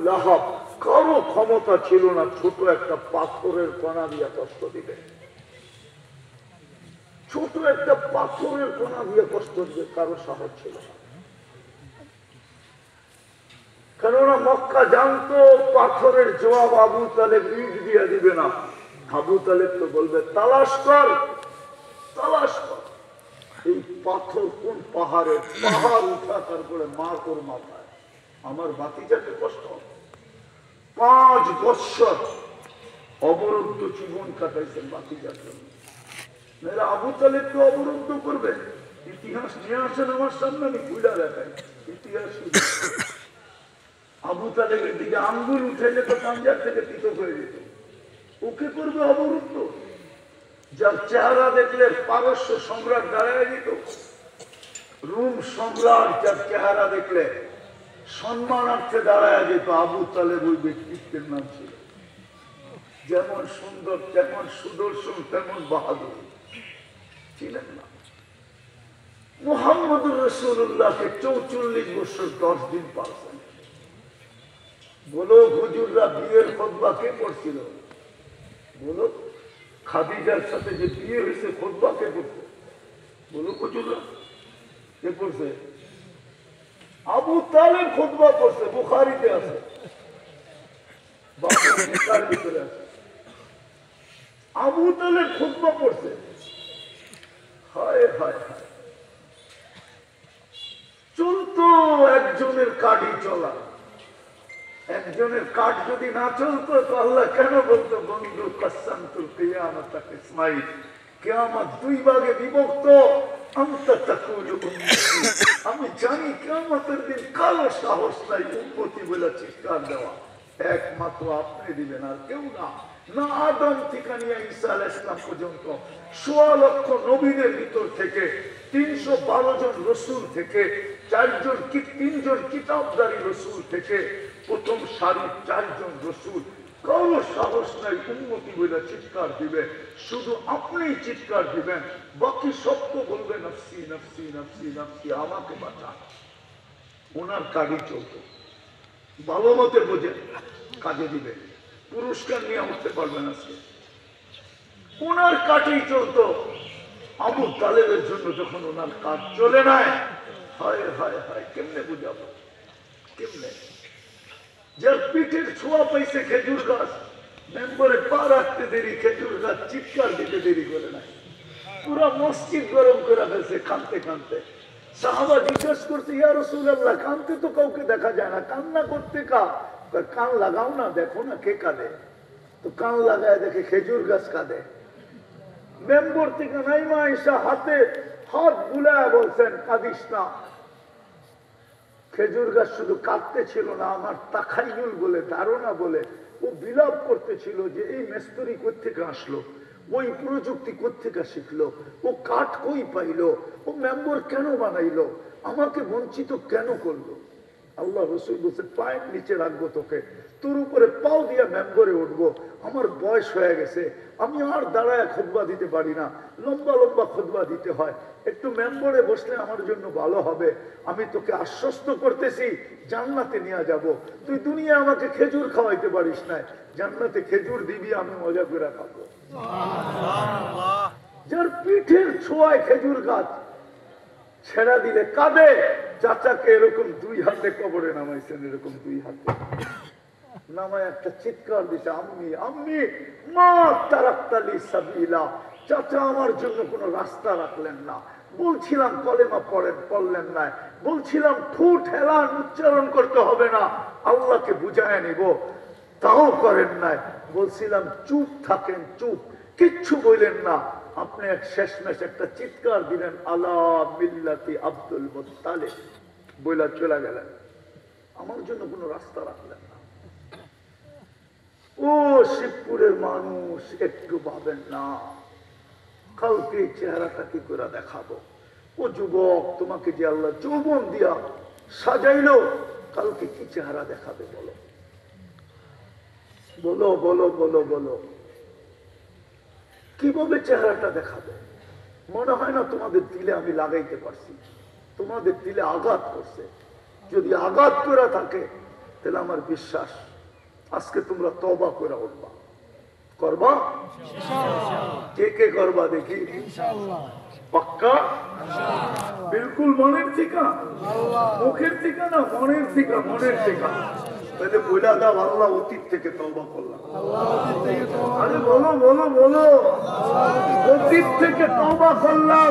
লাহাব কারো ক্ষমতা ছিল না ছোট একটা পাথরের কণা দিয়ে কষ্ট দিবে, ছোট একটা পাথরের কণা দিয়ে কষ্ট দিবে কারো সাহস ছিল না। কেননা মক্কা জানতো পাথরের জবাব আবু তালেব ইট দিয়ে দিবে না। আবু তালেব তো বলবে তালাশ কর, তালাশ কর এই পাথর কোন পাহাড়ের, পাহাড় উঠা তারপরে মা তোর মাথায়। আমার ভাতিজাকে কষ্ট 5 বৎসর অবরুদ্ধ জীবন কাটাইছেন ভাতিজার জন্য। মেয়েরা আবু তালেবকে অবরুদ্ধ করবে, ইতিহাস নিয়ে আসেন আমার সামনে, আমি খুলে দেখাই ইতিহাস। আবু তালেবের দিকে আঙ্গুল উঠাইলে তো পাঞ্জাব থেকে পৃথক হয়ে যেত, ওকে করবে অবরুদ্ধ। যার চেহারা দেখলে পারস্য সম্রাট দাঁড়ায় যেত, রুম সম্রাট যার চেহারা দেখলে সম্মানার্থে দাঁড়ায় যেত, আবু তালেব ওই ব্যক্তিত্বের নাম ছিল। যেমন সুন্দর, তেমন সুদর্শন, তেমন বাহাদুর ছিলেন না। মুহাম্মদুর রাসূলুল্লাহকে 44 বছর 10 দিন পালছেন। বলো হুজুররা বিয়ের খুতবা কে পড়ছিল? বলো খাদিজার সাথে যে বিয়ে হয়েছে খুতবা কে পড়ছে? বলো হুজুররা কে পড়ছে? আবু তালেব খুতবা পড়ছে, বুখারীতে আছে, বাবার ভিতরে আছে। আবু তালেব খুতবা পড়ছে। হায় হায় হায়, চলতো একজনের কাঠই চলা। একজনের কাঠ যদি না চলতো তো আল্লাহ কেন বলতো বন্ধু কাসামতুল কিয়ামত ইসমাইল, কিয়ামত 2 ভাগে বিভক্ত। আমি জানি কিয়ামতের দিন কারো সাহস নাই উম্মতি বলে চিৎকার দেওয়া, একমাত্র আপনি দিবেন আর কেউ না। না আদম থেকে নিয়ে ঈসা আলাইহিস সালাম পর্যন্ত 1.25 লক্ষ নবীদের ভিতর থেকে 312 জন রসুল থেকে 3 জন কিতাবদারী রসুল থেকে প্রথম সারির 4 জন রসুল, কারো সাহস নাই উম্মতি বলে চিৎকার দিবে। শুধু আপনিই চিৎকার দিবেন, বাকি সব তো বলবে নফসি নফসি নফসি নফসি, আমাকে বাঁচা। ওনার কাজই চলত, ভালো মতে বোঝে কাজে দিবে, পুরস্কার নিয়ে উঠতে পারবেন আজকে। ওনার কাজেই চলত। আবু তালেবের জন্য যখন ওনার কাজ চলে নাই, হায় হায় হায়, কেমনে বুঝাবো, কেমনে? যার পিঠের ছোঁয়া পাইছে খেজুর গাছ, মেম্বরে পা রাখতে দেরি, খেজুর গাছ চিৎকার দিতে দেরি করে নাই, পুরা মসজিদ গরম করে ফেলছে কানতে কানতে। সাহাবা জিজ্ঞেস করছে, ইয়া রাসূলুল্লাহ, কানতে তো কাউকে দেখা যায় না, কান্না করতে কা? কান লাগাও না, দেখো না কে কাঁদে। তো কান লাগায় দেখে খেজুর গাছ কাঁদে। মেম্বর থেকে নাইমা এসা হাতে হাত বুলায় বলছেন, কাঁদিস না। খেজুর গাছ শুধু কাঁদতে ছিল না, আমার তাখাইয়ুল বলে, ধারণা বলে, ও বিলাপ করতেছিল যে এই মেস্তরি কোত্থেকে আসলো, ওই প্রযুক্তি কোত্থেকে শিখলো, ও কাঠ কই পাইলো, ও মেম্বর কেন বানাইলো, আমাকে বঞ্চিত কেন করলো। আল্লাহ রসুল বলছে, পায়ের নিচে রাখবো তোকে, তোর উপরে পাও দিয়া মেম্বরে উঠবো। আমার বয়স হয়ে গেছে, আমি আর দাঁড়ায় খুতবা দিতে পারি না, লম্বা লম্বা খুতবা দিতে হয়, একটু মেম্বরে বসলে আমার জন্য ভালো হবে। আমি তোকে আশ্বস্ত করতেছি, জান্নাতে নিয়ে যাব। তুই দুনিয়া আমাকে খেজুর খাওয়াইতে পারিস না, জান্নাতে খেজুর দিবি, আমি মজা করে খাবো। যার পিঠের ছোঁয়ায় খেজুর গাছ ছেড়া দিলে কাঁদে, চাচাকে এরকম 2 হাতে কবরে নামাইছেন, এরকম 2 হাতে নামায় একটা চিৎকার দিতে, আম্মি আম্মি মা তারাক্তালি সাবিলা, চাচা আমার জন্য কোনো রাস্তা রাখলেন না। বলছিলাম কলেমা পড়লেন না, বলছিলাম ঠোঁট হেলান উচ্চারণ করতে হবে না, আল্লাহকে বুঝায় নিব, তাও করেন নাই। বলছিলাম চুপ থাকেন, চুপ, কিচ্ছু বললেন না। আপনি এক শেষমেশ একটা চিৎকার দিলেন, আলা মিল্লাতি আব্দুল মুত্তালিব, বইলা চলে গেলেন, আমার জন্য কোনো রাস্তা রাখলেন না। ও শিবপুরের মানুষ, একটু ভাবেন না কালকে চেহারাটা কি করে দেখাবো। ও যুবক, তোমাকে যে আল্লাহ যৌবন দিয়া সাজাইলো, কালকে কি চেহারা দেখাবে বলো, বলো বলো বলো বলো, কিভাবে চেহারাটা দেখাবে? মনে হয় না তোমাদের দিলে আমি লাগাইতে পারছি, তোমাদের দিলে আঘাত করছে। যদি আঘাত করে থাকে তাহলে আমার বিশ্বাস আজকে তোমরা তওবা করে উঠবা। করবা? কে কে করবা দেখি? পাক্কা? বিলকুল মনের থেকে? মুখের থেকে না, মনের থেকে? মনের থেকে। তাহলে বইলা দাও, আল্লাহ অতীত থেকে তওবা করলাম। আরে বলো বলো বলো, অতীত থেকে তওবা করলাম।